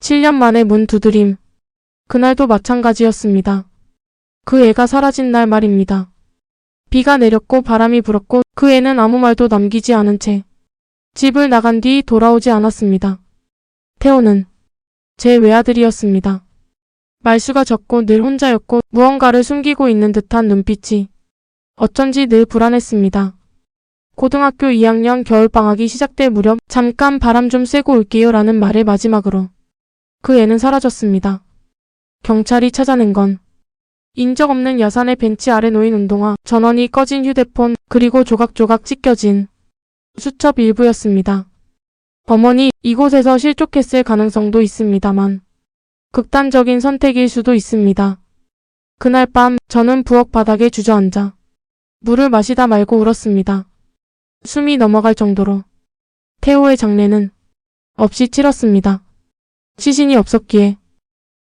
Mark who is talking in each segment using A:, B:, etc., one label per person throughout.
A: 7년 만에 문 두드림. 그날도 마찬가지였습니다. 그 애가 사라진 날 말입니다. 비가 내렸고 바람이 불었고 그 애는 아무 말도 남기지 않은 채 집을 나간 뒤 돌아오지 않았습니다. 태호는 제 외아들이었습니다. 말수가 적고 늘 혼자였고 무언가를 숨기고 있는 듯한 눈빛이 어쩐지 늘 불안했습니다. 고등학교 2학년 겨울방학이 시작될 무렵 잠깐 바람 좀 쐬고 올게요 라는 말을 마지막으로 그 애는 사라졌습니다. 경찰이 찾아낸 건 인적 없는 야산의 벤치 아래 놓인 운동화, 전원이 꺼진 휴대폰, 그리고 조각조각 찢겨진 수첩 일부였습니다. 어머니, 이곳에서 실족했을 가능성도 있습니다만 극단적인 선택일 수도 있습니다. 그날 밤 저는 부엌 바닥에 주저앉아 물을 마시다 말고 울었습니다. 숨이 넘어갈 정도로. 태호의 장례는 없이 치렀습니다. 시신이 없었기에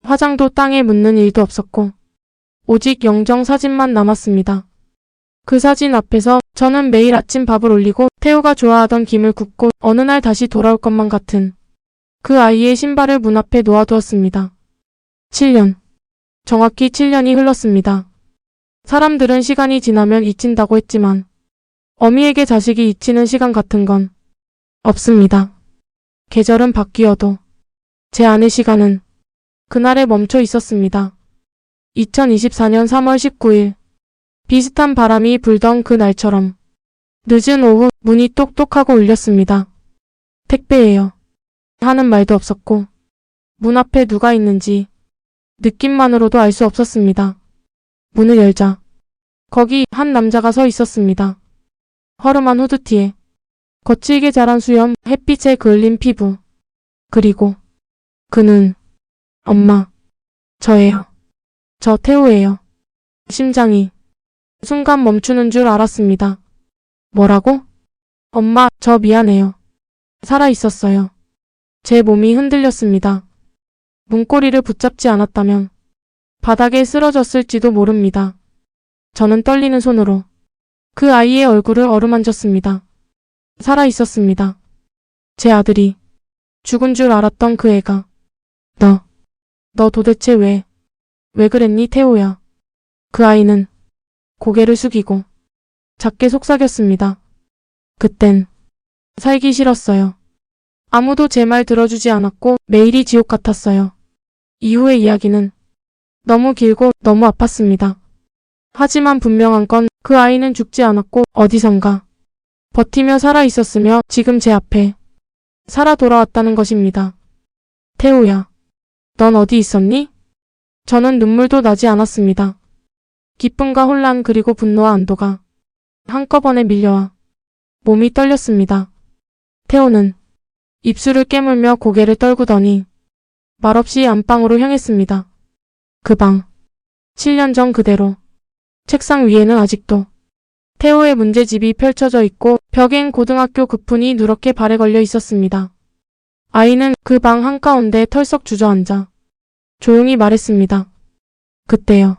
A: 화장도 땅에 묻는 일도 없었고 오직 영정 사진만 남았습니다. 그 사진 앞에서 저는 매일 아침 밥을 올리고 태호가 좋아하던 김을 굽고 어느 날 다시 돌아올 것만 같은 그 아이의 신발을 문 앞에 놓아두었습니다. 7년. 정확히 7년이 흘렀습니다. 사람들은 시간이 지나면 잊힌다고 했지만 어미에게 자식이 잊히는 시간 같은 건 없습니다. 계절은 바뀌어도 제 안의 시간은 그날에 멈춰 있었습니다. 2024년 3월 19일 비슷한 바람이 불던 그 날처럼 늦은 오후 문이 똑똑하고 울렸습니다. 택배예요. 하는 말도 없었고 문 앞에 누가 있는지 느낌만으로도 알 수 없었습니다. 문을 열자 거기 한 남자가 서 있었습니다. 허름한 후드티에 거칠게 자란 수염, 햇빛에 그을린 피부, 그리고 그 눈. 엄마, 저예요. 저 태호예요. 심장이 순간 멈추는 줄 알았습니다. 뭐라고? 엄마, 저 미안해요. 살아있었어요. 제 몸이 흔들렸습니다. 문고리를 붙잡지 않았다면 바닥에 쓰러졌을지도 모릅니다. 저는 떨리는 손으로 그 아이의 얼굴을 어루만졌습니다. 살아있었습니다. 제 아들이 죽은 줄 알았던 그 애가. 너 도대체 왜 그랬니 태호야? 그 아이는 고개를 숙이고 작게 속삭였습니다. 그땐 살기 싫었어요. 아무도 제 말 들어주지 않았고 매일이 지옥 같았어요. 이후의 이야기는 너무 길고 너무 아팠습니다. 하지만 분명한 건 그 아이는 죽지 않았고 어디선가 버티며 살아 있었으며 지금 제 앞에 살아 돌아왔다는 것입니다. 태호야, 넌 어디 있었니? 저는 눈물도 나지 않았습니다. 기쁨과 혼란 그리고 분노와 안도가 한꺼번에 밀려와 몸이 떨렸습니다. 태호는 입술을 깨물며 고개를 떨구더니 말없이 안방으로 향했습니다. 그 방. 7년 전 그대로. 책상 위에는 아직도 태호의 문제집이 펼쳐져 있고 벽엔 고등학교 급훈이 누렇게 발에 걸려 있었습니다. 아이는 그 방 한가운데 털썩 주저앉아 조용히 말했습니다. 그때요.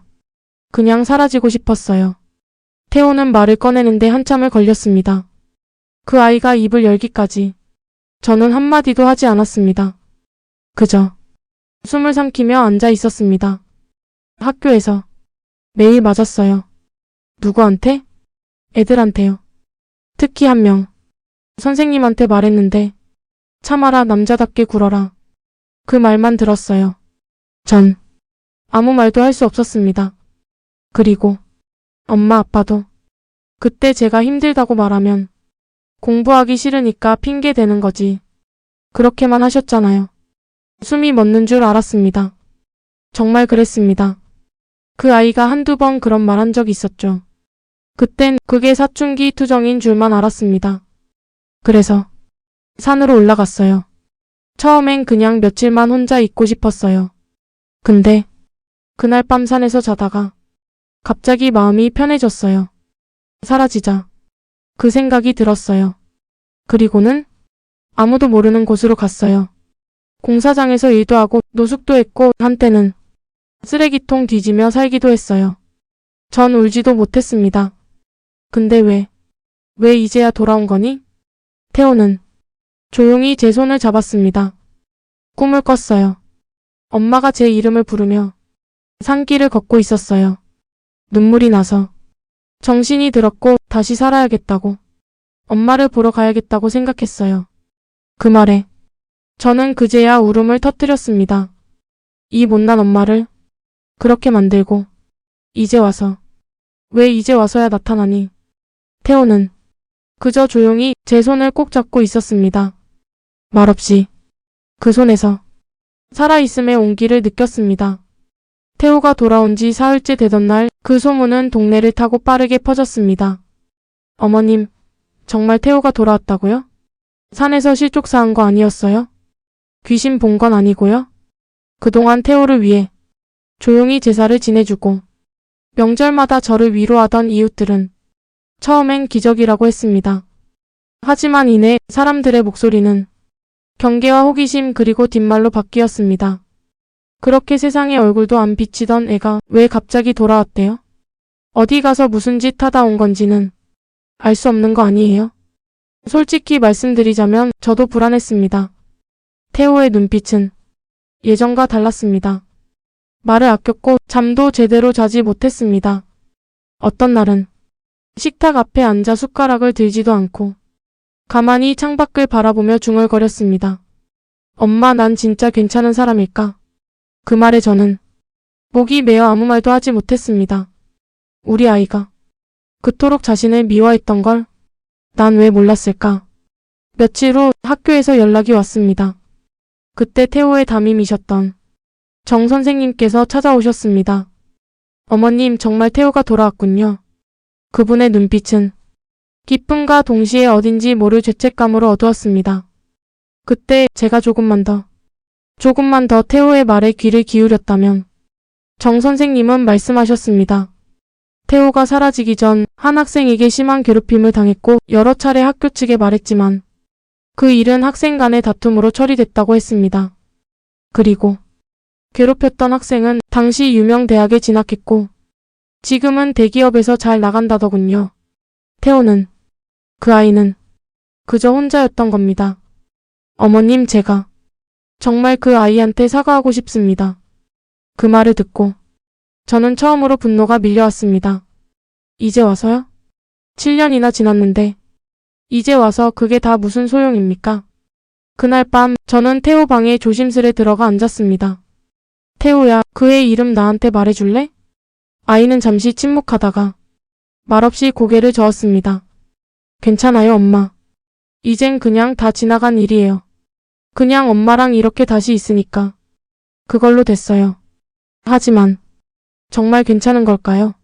A: 그냥 사라지고 싶었어요. 태호는 말을 꺼내는데 한참을 걸렸습니다. 그 아이가 입을 열기까지 저는 한마디도 하지 않았습니다. 그저 숨을 삼키며 앉아 있었습니다. 학교에서 매일 맞았어요. 누구한테? 애들한테요. 특히 한 명. 선생님한테 말했는데 참아라 남자답게 굴어라. 그 말만 들었어요. 전 아무 말도 할 수 없었습니다. 그리고 엄마 아빠도 그때 제가 힘들다고 말하면 공부하기 싫으니까 핑계 대는 거지. 그렇게만 하셨잖아요. 숨이 멎는 줄 알았습니다. 정말 그랬습니다. 그 아이가 한두 번 그런 말 한 적 있었죠. 그땐 그게 사춘기 투정인 줄만 알았습니다. 그래서 산으로 올라갔어요. 처음엔 그냥 며칠만 혼자 있고 싶었어요. 근데 그날 밤 산에서 자다가 갑자기 마음이 편해졌어요. 사라지자 그 생각이 들었어요. 그리고는 아무도 모르는 곳으로 갔어요. 공사장에서 일도 하고 노숙도 했고 한때는 쓰레기통 뒤지며 살기도 했어요. 전 울지도 못했습니다. 근데 왜 이제야 돌아온 거니? 태호는 조용히 제 손을 잡았습니다. 꿈을 꿨어요. 엄마가 제 이름을 부르며 산길을 걷고 있었어요. 눈물이 나서 정신이 들었고 다시 살아야겠다고, 엄마를 보러 가야겠다고 생각했어요. 그 말에 저는 그제야 울음을 터뜨렸습니다. 이 못난 엄마를 그렇게 만들고 이제 와서, 왜 이제 와서야 나타나니? 태호는 그저 조용히 제 손을 꼭 잡고 있었습니다. 말없이 그 손에서 살아있음의 온기를 느꼈습니다. 태호가 돌아온 지 사흘째 되던 날, 그 소문은 동네를 타고 빠르게 퍼졌습니다. 어머님, 정말 태호가 돌아왔다고요? 산에서 실족사한 거 아니었어요? 귀신 본 건 아니고요? 그동안 태호를 위해 조용히 제사를 지내주고 명절마다 저를 위로하던 이웃들은 처음엔 기적이라고 했습니다. 하지만 이내 사람들의 목소리는 경계와 호기심 그리고 뒷말로 바뀌었습니다. 그렇게 세상에 얼굴도 안 비치던 애가 왜 갑자기 돌아왔대요? 어디 가서 무슨 짓 하다 온 건지는 알 수 없는 거 아니에요? 솔직히 말씀드리자면 저도 불안했습니다. 태호의 눈빛은 예전과 달랐습니다. 말을 아꼈고 잠도 제대로 자지 못했습니다. 어떤 날은 식탁 앞에 앉아 숟가락을 들지도 않고 가만히 창밖을 바라보며 중얼거렸습니다. 엄마, 난 진짜 괜찮은 사람일까? 그 말에 저는 목이 메어 아무 말도 하지 못했습니다. 우리 아이가 그토록 자신을 미워했던 걸 난 왜 몰랐을까? 며칠 후 학교에서 연락이 왔습니다. 그때 태호의 담임이셨던 정 선생님께서 찾아오셨습니다. 어머님, 정말 태호가 돌아왔군요. 그분의 눈빛은 기쁨과 동시에 어딘지 모를 죄책감으로 어두웠습니다. 그때 제가 조금만 더 태호의 말에 귀를 기울였다면, 정 선생님은 말씀하셨습니다. 태호가 사라지기 전 한 학생에게 심한 괴롭힘을 당했고 여러 차례 학교 측에 말했지만 그 일은 학생 간의 다툼으로 처리됐다고 했습니다. 그리고 괴롭혔던 학생은 당시 유명 대학에 진학했고 지금은 대기업에서 잘 나간다더군요. 태호는, 그 아이는 그저 혼자였던 겁니다. 어머님, 제가 정말 그 아이한테 사과하고 싶습니다. 그 말을 듣고 저는 처음으로 분노가 밀려왔습니다. 이제 와서요? 7년이나 지났는데 이제 와서 그게 다 무슨 소용입니까? 그날 밤 저는 태호 방에 조심스레 들어가 앉았습니다. 태호야, 그의 이름 나한테 말해줄래? 아이는 잠시 침묵하다가 말없이 고개를 저었습니다. 괜찮아요, 엄마. 이젠 그냥 다 지나간 일이에요. 그냥 엄마랑 이렇게 다시 있으니까 그걸로 됐어요. 하지만 정말 괜찮은 걸까요?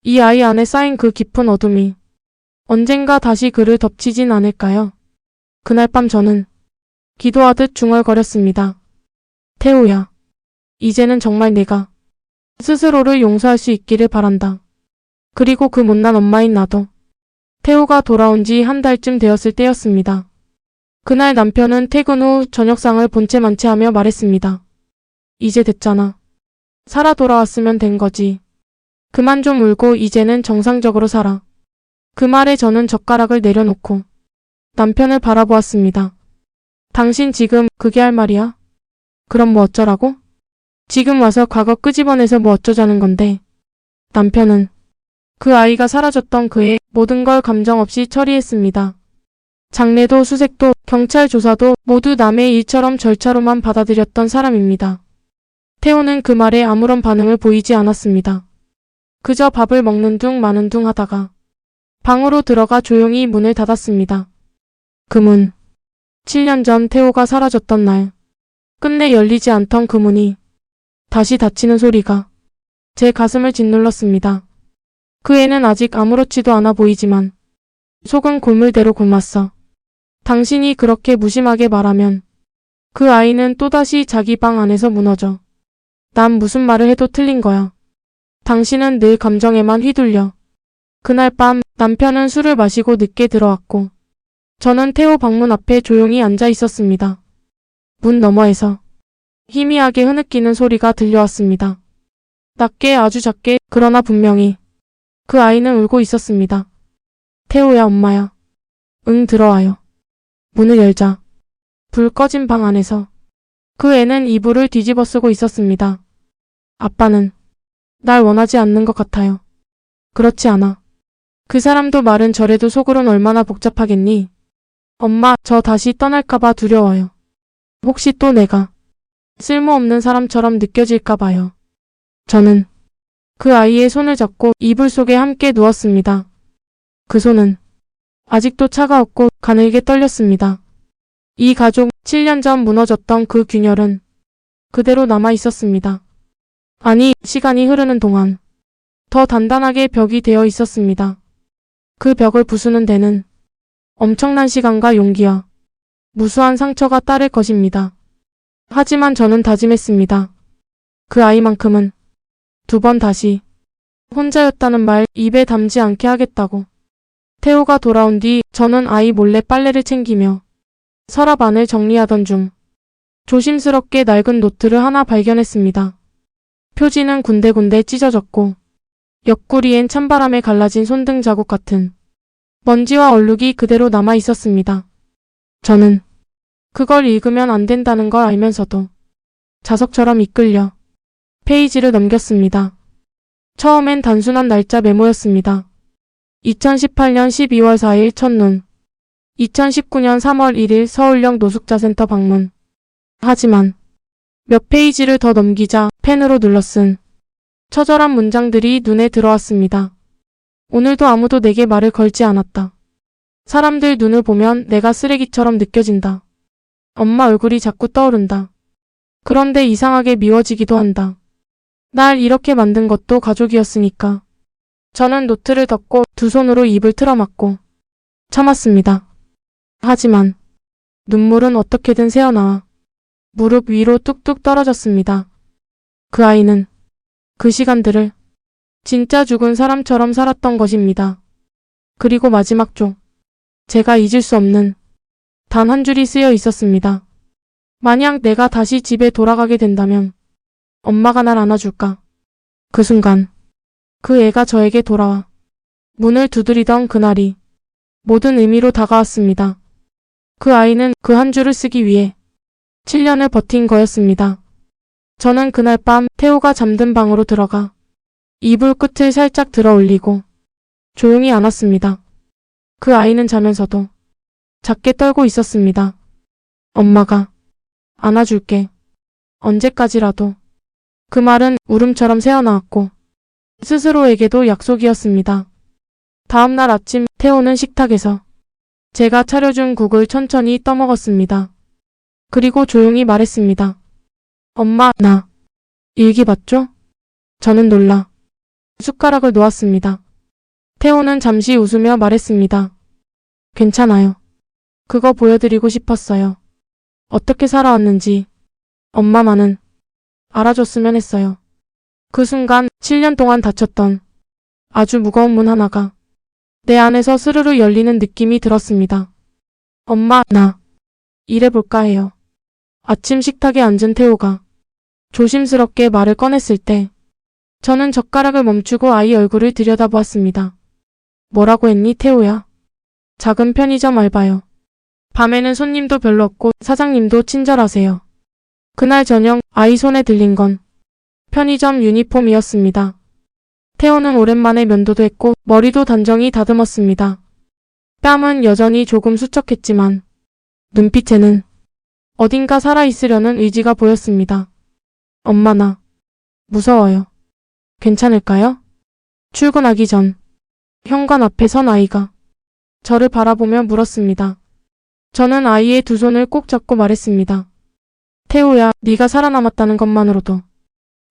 A: 이 아이 안에 쌓인 그 깊은 어둠이 언젠가 다시 그를 덮치진 않을까요? 그날 밤 저는 기도하듯 중얼거렸습니다. 태호야, 이제는 정말 내가 스스로를 용서할 수 있기를 바란다. 그리고 그 못난 엄마인 나도. 태호가 돌아온 지 한 달쯤 되었을 때였습니다. 그날 남편은 퇴근 후 저녁상을 본체 만취하며 말했습니다. 이제 됐잖아. 살아 돌아왔으면 된 거지. 그만 좀 울고 이제는 정상적으로 살아. 그 말에 저는 젓가락을 내려놓고 남편을 바라보았습니다. 당신 지금 그게 할 말이야? 그럼 뭐 어쩌라고? 지금 와서 과거 끄집어내서 뭐 어쩌자는 건데. 남편은 그 아이가 사라졌던 그의 모든 걸 감정 없이 처리했습니다. 장례도 수색도 경찰 조사도 모두 남의 일처럼 절차로만 받아들였던 사람입니다. 태호는 그 말에 아무런 반응을 보이지 않았습니다. 그저 밥을 먹는 둥 마는 둥 하다가 방으로 들어가 조용히 문을 닫았습니다. 그 문. 7년 전 태호가 사라졌던 날, 끝내 열리지 않던 그 문이 다시 닫히는 소리가 제 가슴을 짓눌렀습니다. 그 애는 아직 아무렇지도 않아 보이지만 속은 골물대로 굶었어. 당신이 그렇게 무심하게 말하면 그 아이는 또다시 자기 방 안에서 무너져. 난 무슨 말을 해도 틀린 거야. 당신은 늘 감정에만 휘둘려. 그날 밤 남편은 술을 마시고 늦게 들어왔고 저는 태호 방문 앞에 조용히 앉아 있었습니다. 문 너머에서 희미하게 흐느끼는 소리가 들려왔습니다. 낮게, 아주 작게, 그러나 분명히 그 아이는 울고 있었습니다. 태호야, 엄마야. 응, 들어와요. 문을 열자 불 꺼진 방 안에서 그 애는 이불을 뒤집어 쓰고 있었습니다. 아빠는 날 원하지 않는 것 같아요. 그렇지 않아. 그 사람도 말은 저래도 속으론 얼마나 복잡하겠니? 엄마, 저 다시 떠날까봐 두려워요. 혹시 또 내가 쓸모없는 사람처럼 느껴질까 봐요. 저는 그 아이의 손을 잡고 이불 속에 함께 누웠습니다. 그 손은 아직도 차가웠고 가늘게 떨렸습니다. 이 가족 7년 전 무너졌던 그 균열은 그대로 남아 있었습니다. 아니, 시간이 흐르는 동안 더 단단하게 벽이 되어 있었습니다. 그 벽을 부수는 데는 엄청난 시간과 용기와 무수한 상처가 따를 것입니다. 하지만 저는 다짐했습니다. 그 아이만큼은 2번 다시 혼자였다는 말 입에 담지 않게 하겠다고. 태호가 돌아온 뒤 저는 아이 몰래 빨래를 챙기며 서랍 안을 정리하던 중 조심스럽게 낡은 노트를 하나 발견했습니다. 표지는 군데군데 찢어졌고 옆구리엔 찬바람에 갈라진 손등 자국 같은 먼지와 얼룩이 그대로 남아 있었습니다. 저는 그걸 읽으면 안 된다는 걸 알면서도 자석처럼 이끌려 페이지를 넘겼습니다. 처음엔 단순한 날짜 메모였습니다. 2018년 12월 4일 첫눈, 2019년 3월 1일 서울역 노숙자센터 방문. 하지만 몇 페이지를 더 넘기자 펜으로 눌러쓴 처절한 문장들이 눈에 들어왔습니다. 오늘도 아무도 내게 말을 걸지 않았다. 사람들 눈을 보면 내가 쓰레기처럼 느껴진다. 엄마 얼굴이 자꾸 떠오른다. 그런데 이상하게 미워지기도 한다. 날 이렇게 만든 것도 가족이었으니까. 저는 노트를 덮고 2 손으로 입을 틀어막고 참았습니다. 하지만 눈물은 어떻게든 새어나와 무릎 위로 뚝뚝 떨어졌습니다. 그 아이는 그 시간들을 진짜 죽은 사람처럼 살았던 것입니다. 그리고 마지막 쪽, 제가 잊을 수 없는 단 한 줄이 쓰여 있었습니다. 만약 내가 다시 집에 돌아가게 된다면 엄마가 날 안아줄까? 그 순간 그 애가 저에게 돌아와 문을 두드리던 그날이 모든 의미로 다가왔습니다. 그 아이는 그 한 줄을 쓰기 위해 7년을 버틴 거였습니다. 저는 그날 밤 태호가 잠든 방으로 들어가 이불 끝을 살짝 들어 올리고 조용히 안았습니다. 그 아이는 자면서도 작게 떨고 있었습니다. 엄마가 안아줄게. 언제까지라도. 그 말은 울음처럼 새어나왔고 스스로에게도 약속이었습니다. 다음 날 아침 태호는 식탁에서 제가 차려준 국을 천천히 떠먹었습니다. 그리고 조용히 말했습니다. 엄마, 나 일기 봤죠? 저는 놀라 숟가락을 놓았습니다. 태호는 잠시 웃으며 말했습니다. 괜찮아요. 그거 보여드리고 싶었어요. 어떻게 살아왔는지 엄마만은 알아줬으면 했어요. 그 순간 7년 동안 닫혔던 아주 무거운 문 하나가 내 안에서 스르르 열리는 느낌이 들었습니다. 엄마, 나 일해볼까 해요. 아침 식탁에 앉은 태호가 조심스럽게 말을 꺼냈을 때 저는 젓가락을 멈추고 아이 얼굴을 들여다보았습니다. 뭐라고 했니, 태호야? 작은 편의점 알바요. 밤에는 손님도 별로 없고 사장님도 친절하세요. 그날 저녁 아이 손에 들린 건 편의점 유니폼이었습니다. 태호는 오랜만에 면도도 했고 머리도 단정히 다듬었습니다. 뺨은 여전히 조금 수척했지만 눈빛에는 어딘가 살아있으려는 의지가 보였습니다. 엄마, 나 무서워요. 괜찮을까요? 출근하기 전 현관 앞에 선 아이가 저를 바라보며 물었습니다. 저는 아이의 2 손을 꼭 잡고 말했습니다. 태호야, 네가 살아남았다는 것만으로도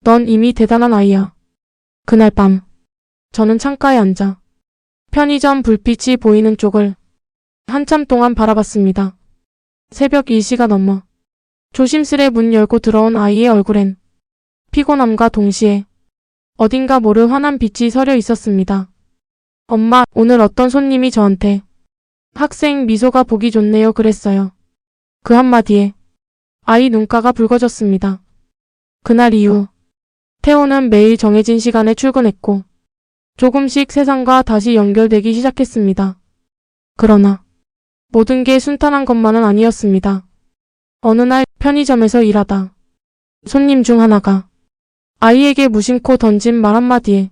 A: 넌 이미 대단한 아이야. 그날 밤 저는 창가에 앉아 편의점 불빛이 보이는 쪽을 한참 동안 바라봤습니다. 새벽 1시가 넘어 조심스레 문 열고 들어온 아이의 얼굴엔 피곤함과 동시에 어딘가 모를 환한 빛이 서려 있었습니다. 엄마, 오늘 어떤 손님이 저한테 학생 미소가 보기 좋네요 그랬어요. 그 한마디에 아이 눈가가 붉어졌습니다. 그날 이후 태호는 매일 정해진 시간에 출근했고 조금씩 세상과 다시 연결되기 시작했습니다. 그러나 모든 게 순탄한 것만은 아니었습니다. 어느 날 편의점에서 일하다 손님 중 하나가 아이에게 무심코 던진 말 한마디에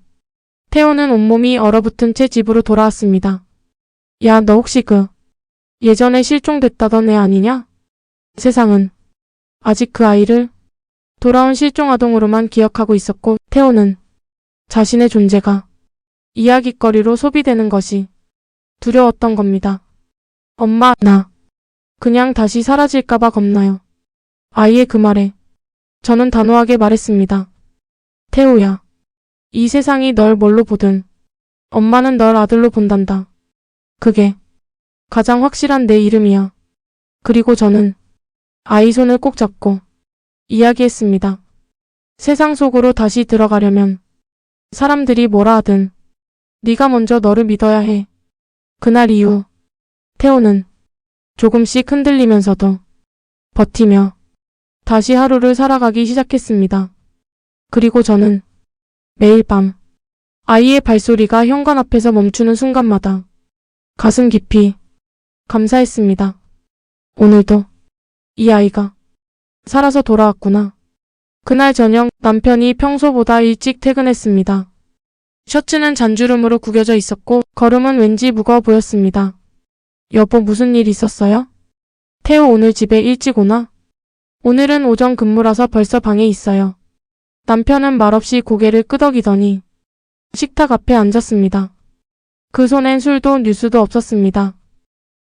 A: 태호는 온몸이 얼어붙은 채 집으로 돌아왔습니다. 야, 너 혹시 예전에 실종됐다던 애 아니냐? 세상은 아직 그 아이를 돌아온 실종 아동으로만 기억하고 있었고 태호는 자신의 존재가 이야깃거리로 소비되는 것이 두려웠던 겁니다. 엄마, 나 그냥 다시 사라질까봐 겁나요. 아이의 그 말에 저는 단호하게 말했습니다. 태호야, 이 세상이 널 뭘로 보든 엄마는 널 아들로 본단다. 그게 가장 확실한 내 이름이야. 그리고 저는 아이 손을 꼭 잡고 이야기했습니다. 세상 속으로 다시 들어가려면 사람들이 뭐라 하든 네가 먼저 너를 믿어야 해. 그날 이후 태호는 조금씩 흔들리면서도 버티며 다시 하루를 살아가기 시작했습니다. 그리고 저는 매일 밤 아이의 발소리가 현관 앞에서 멈추는 순간마다 가슴 깊이 감사했습니다. 오늘도 이 아이가 살아서 돌아왔구나. 그날 저녁 남편이 평소보다 일찍 퇴근했습니다. 셔츠는 잔주름으로 구겨져 있었고 걸음은 왠지 무거워 보였습니다. 여보, 무슨 일 있었어요? 태호 오늘 집에 일찍 오나? 오늘은 오전 근무라서 벌써 방에 있어요. 남편은 말없이 고개를 끄덕이더니 식탁 앞에 앉았습니다. 그 손엔 술도 뉴스도 없었습니다.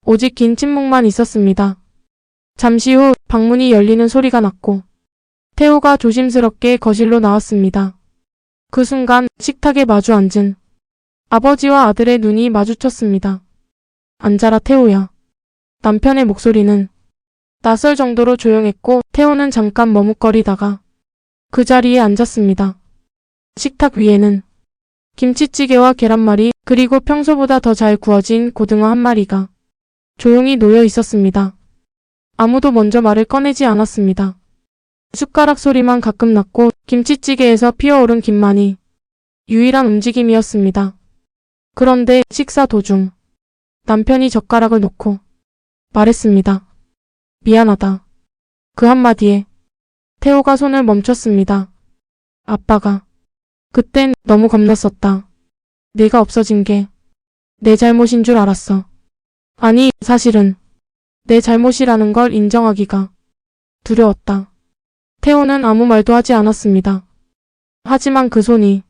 A: 오직 긴 침묵만 있었습니다. 잠시 후 방문이 열리는 소리가 났고 태호가 조심스럽게 거실로 나왔습니다. 그 순간 식탁에 마주 앉은 아버지와 아들의 눈이 마주쳤습니다. 앉아라, 태호야. 남편의 목소리는 낯설 정도로 조용했고 태호는 잠깐 머뭇거리다가 그 자리에 앉았습니다. 식탁 위에는 김치찌개와 계란말이 그리고 평소보다 더 잘 구워진 고등어 한 마리가 조용히 놓여 있었습니다. 아무도 먼저 말을 꺼내지 않았습니다. 숟가락 소리만 가끔 났고 김치찌개에서 피어오른 김만이 유일한 움직임이었습니다. 그런데 식사 도중 남편이 젓가락을 놓고 말했습니다. 미안하다. 그 한마디에 태호가 손을 멈췄습니다. 아빠가 그땐 너무 겁났었다. 네가 없어진 게 내 잘못인 줄 알았어. 아니, 사실은 내 잘못이라는 걸 인정하기가 두려웠다. 태호는 아무 말도 하지 않았습니다. 하지만 그 손이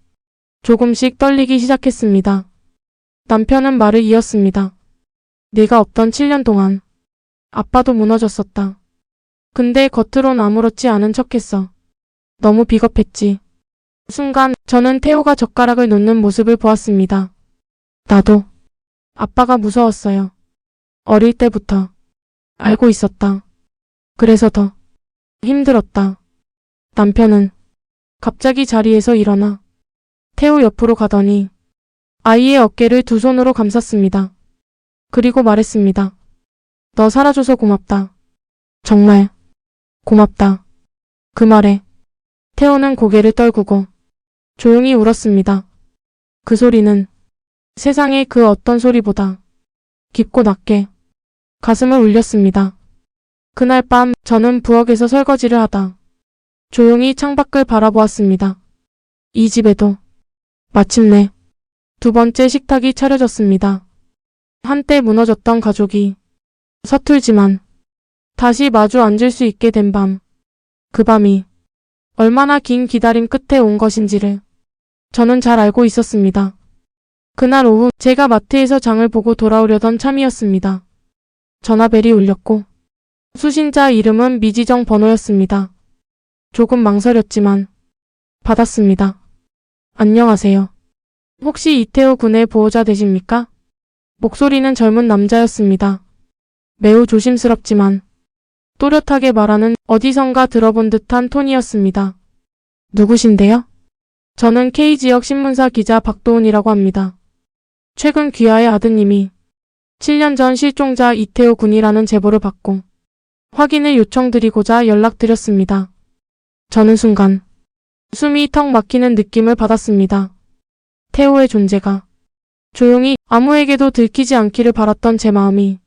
A: 조금씩 떨리기 시작했습니다. 남편은 말을 이었습니다. 네가 없던 7년 동안 아빠도 무너졌었다. 근데 겉으론 아무렇지 않은 척했어. 너무 비겁했지. 순간 저는 태호가 젓가락을 놓는 모습을 보았습니다. 나도 아빠가 무서웠어요. 어릴 때부터 알고 있었다. 그래서 더 힘들었다. 남편은 갑자기 자리에서 일어나 태호 옆으로 가더니 아이의 어깨를 두 손으로 감쌌습니다. 그리고 말했습니다. 너 살아줘서 고맙다. 정말 고맙다. 그 말에 태호는 고개를 떨구고 조용히 울었습니다. 그 소리는 세상의 그 어떤 소리보다 깊고 낮게 가슴을 울렸습니다. 그날 밤 저는 부엌에서 설거지를 하다 조용히 창밖을 바라보았습니다. 이 집에도 마침내 두 번째 식탁이 차려졌습니다. 한때 무너졌던 가족이 서툴지만 다시 마주 앉을 수 있게 된 밤. 그 밤이 얼마나 긴 기다림 끝에 온 것인지를 저는 잘 알고 있었습니다. 그날 오후 제가 마트에서 장을 보고 돌아오려던 참이었습니다. 전화벨이 울렸고 수신자 이름은 미지정 번호였습니다. 조금 망설였지만 받았습니다. 안녕하세요. 혹시 이태호 군의 보호자 되십니까? 목소리는 젊은 남자였습니다. 매우 조심스럽지만 또렷하게 말하는 어디선가 들어본 듯한 톤이었습니다. 누구신데요? 저는 K지역 신문사 기자 박도훈이라고 합니다. 최근 귀하의 아드님이 7년 전 실종자 이태호 군이라는 제보를 받고 확인을 요청드리고자 연락드렸습니다. 저는 순간 숨이 턱 막히는 느낌을 받았습니다. 태호의 존재가 조용히 아무에게도 들키지 않기를 바랐던 제 마음이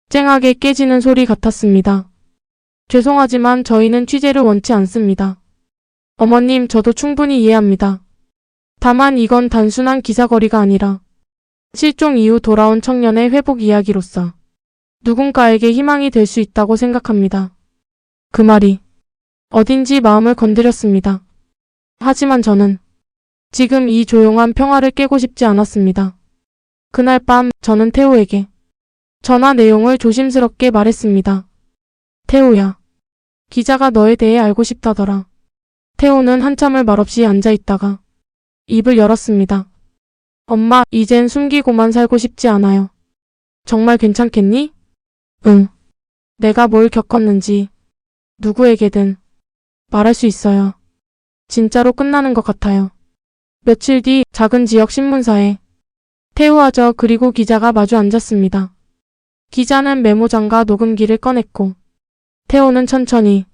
A: 쨍하게 깨지는 소리 같았습니다. 죄송하지만 저희는 취재를 원치 않습니다. 어머님, 저도 충분히 이해합니다. 다만 이건 단순한 기사거리가 아니라 실종 이후 돌아온 청년의 회복 이야기로서 누군가에게 희망이 될 수 있다고 생각합니다. 그 말이 어딘지 마음을 건드렸습니다. 하지만 저는 지금 이 조용한 평화를 깨고 싶지 않았습니다. 그날 밤 저는 태호에게 전화 내용을 조심스럽게 말했습니다. 태호야, 기자가 너에 대해 알고 싶다더라. 태호는 한참을 말없이 앉아있다가 입을 열었습니다. 엄마, 이젠 숨기고만 살고 싶지 않아요. 정말 괜찮겠니? 응. 내가 뭘 겪었는지 누구에게든 말할 수 있어요. 진짜로 끝나는 것 같아요. 며칠 뒤 작은 지역 신문사에 태호와 저 그리고 기자가 마주 앉았습니다. 기자는 메모장과 녹음기를 꺼냈고 태호는 천천히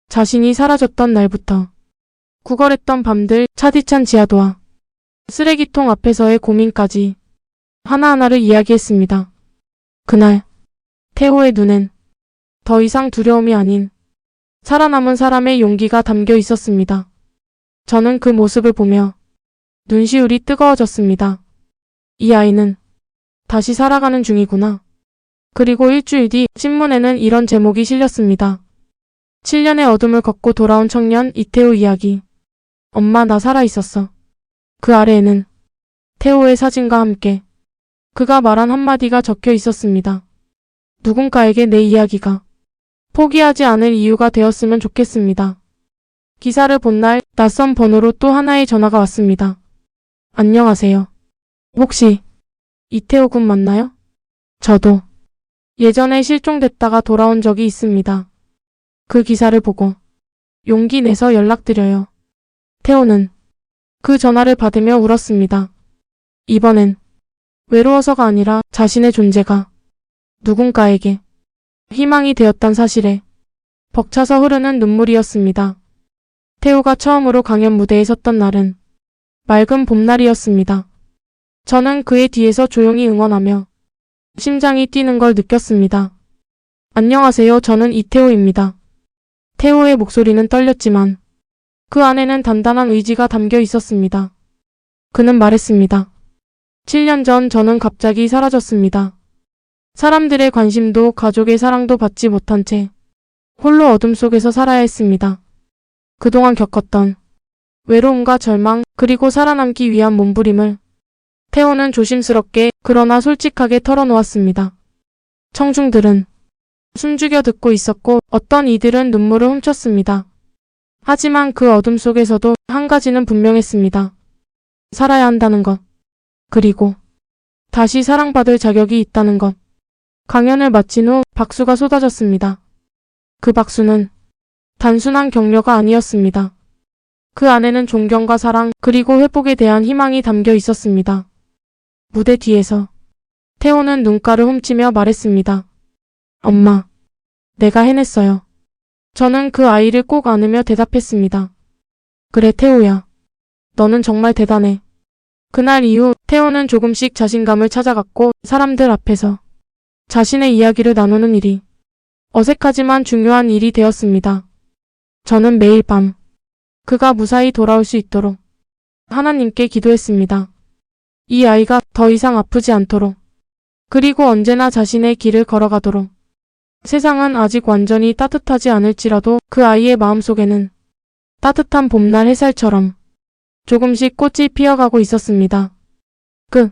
A: 자신이 사라졌던 날부터 구걸했던 밤들, 차디찬 지하도와 쓰레기통 앞에서의 고민까지 하나하나를 이야기했습니다. 그날 태호의 눈엔 더 이상 두려움이 아닌 살아남은 사람의 용기가 담겨 있었습니다. 저는 그 모습을 보며 눈시울이 뜨거워졌습니다. 이 아이는 다시 살아가는 중이구나. 그리고 일주일 뒤 신문에는 이런 제목이 실렸습니다. 7년의 어둠을 걷고 돌아온 청년 이태호 이야기. 엄마, 나 살아있었어. 그 아래에는 태호의 사진과 함께 그가 말한 한마디가 적혀 있었습니다. 누군가에게 내 이야기가 포기하지 않을 이유가 되었으면 좋겠습니다. 기사를 본 날 낯선 번호로 또 하나의 전화가 왔습니다. 안녕하세요. 혹시 이태호 군 맞나요? 저도 예전에 실종됐다가 돌아온 적이 있습니다. 그 기사를 보고 용기 내서 연락드려요. 태호는 그 전화를 받으며 울었습니다. 이번엔 외로워서가 아니라 자신의 존재가 누군가에게 희망이 되었단 사실에 벅차서 흐르는 눈물이었습니다. 태호가 처음으로 강연 무대에 섰던 날은 맑은 봄날이었습니다. 저는 그의 뒤에서 조용히 응원하며 심장이 뛰는 걸 느꼈습니다. 안녕하세요. 저는 이태호입니다. 태호의 목소리는 떨렸지만 그 안에는 단단한 의지가 담겨 있었습니다. 그는 말했습니다. 7년 전 저는 갑자기 사라졌습니다. 사람들의 관심도 가족의 사랑도 받지 못한 채 홀로 어둠 속에서 살아야 했습니다. 그동안 겪었던 외로움과 절망, 그리고 살아남기 위한 몸부림을 태호는 조심스럽게 그러나 솔직하게 털어놓았습니다. 청중들은 숨죽여 듣고 있었고 어떤 이들은 눈물을 훔쳤습니다. 하지만 그 어둠 속에서도 한 가지는 분명했습니다. 살아야 한다는 것, 그리고 다시 사랑받을 자격이 있다는 것. 강연을 마친 후 박수가 쏟아졌습니다. 그 박수는 단순한 격려가 아니었습니다. 그 안에는 존경과 사랑, 그리고 회복에 대한 희망이 담겨 있었습니다. 무대 뒤에서 태호는 눈가를 훔치며 말했습니다. 엄마, 내가 해냈어요. 저는 그 아이를 꼭 안으며 대답했습니다. 그래, 태호야. 너는 정말 대단해. 그날 이후 태호는 조금씩 자신감을 찾아갔고 사람들 앞에서 자신의 이야기를 나누는 일이 어색하지만 중요한 일이 되었습니다. 저는 매일 밤 그가 무사히 돌아올 수 있도록 하나님께 기도했습니다. 이 아이가 더 이상 아프지 않도록, 그리고 언제나 자신의 길을 걸어가도록. 세상은 아직 완전히 따뜻하지 않을지라도 그 아이의 마음속에는 따뜻한 봄날 햇살처럼 조금씩 꽃이 피어가고 있었습니다. 끝.